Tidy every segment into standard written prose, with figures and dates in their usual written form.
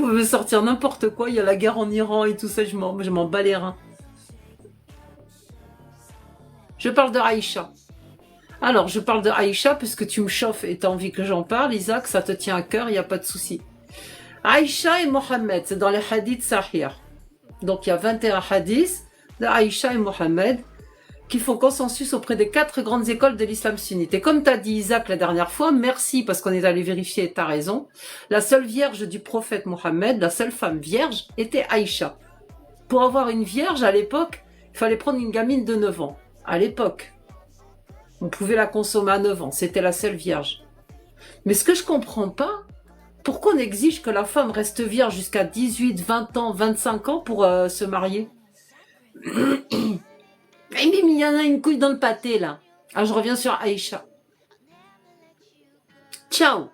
pouvez me sortir n'importe quoi, il y a la guerre en Iran et tout ça, je m'en bats les reins. Je parle de Aïcha. Alors, je parle de Aïcha parce que tu me chauffes et tu as envie que j'en parle, Isaac, ça te tient à cœur, il n'y a pas de souci. Aïcha et Mohammed, c'est dans les hadiths Sahih. Donc, il y a 21 hadiths de Aïcha et Mohammed qui font consensus auprès des 4 grandes écoles de l'islam sunnite. Et comme tu as dit, Isaac, la dernière fois, merci parce qu'on est allé vérifier et tu as raison, la seule vierge du prophète Mohammed, la seule femme vierge, était Aïcha. Pour avoir une vierge, à l'époque, il fallait prendre une gamine de 9 ans. À l'époque. On pouvait la consommer à 9 ans, c'était la seule vierge. Mais ce que je comprends pas, pourquoi on exige que la femme reste vierge jusqu'à 18, 20 ans, 25 ans pour se marier? Il y en a une couille dans le pâté, là. Alors, je reviens sur Aïcha. Ciao.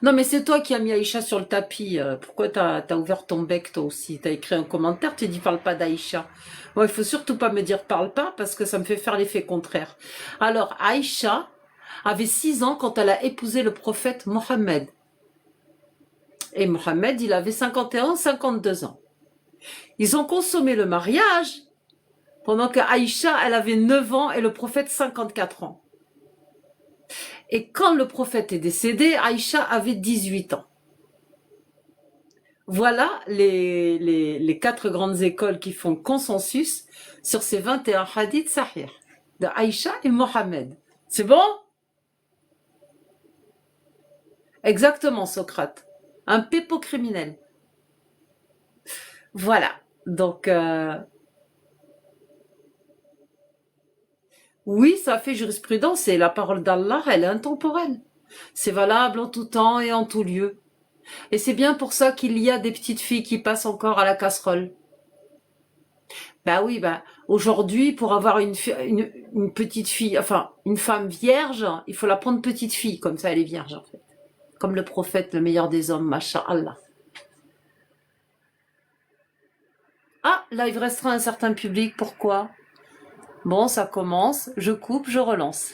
Non, mais c'est toi qui as mis Aïcha sur le tapis. Pourquoi t'as ouvert ton bec, toi aussi? T'as écrit un commentaire, tu dis parle pas d'Aïcha. Bon, il faut surtout pas me dire parle pas, parce que ça me fait faire l'effet contraire. Alors, Aïcha avait 6 ans quand elle a épousé le prophète Mohammed. Et Mohammed, il avait 51, 52 ans. Ils ont consommé le mariage pendant que Aïcha, elle avait 9 ans et le prophète 54 ans. Et quand le prophète est décédé, Aïcha avait 18 ans. Voilà les 4 grandes écoles qui font consensus sur ces 21 hadiths sahih de Aïcha et Mohammed. C'est bon? Exactement, Socrate. Un pépo criminel. Voilà. Donc, oui, ça fait jurisprudence et la parole d'Allah, elle est intemporelle. C'est valable en tout temps et en tout lieu. Et c'est bien pour ça qu'il y a des petites filles qui passent encore à la casserole. Bah oui, bah aujourd'hui, pour avoir une petite fille, enfin une femme vierge, il faut la prendre petite fille, comme ça elle est vierge en fait. Comme le prophète, le meilleur des hommes, masha'Allah. Ah, là il restera un certain public, pourquoi? Bon, ça commence, je coupe, je relance.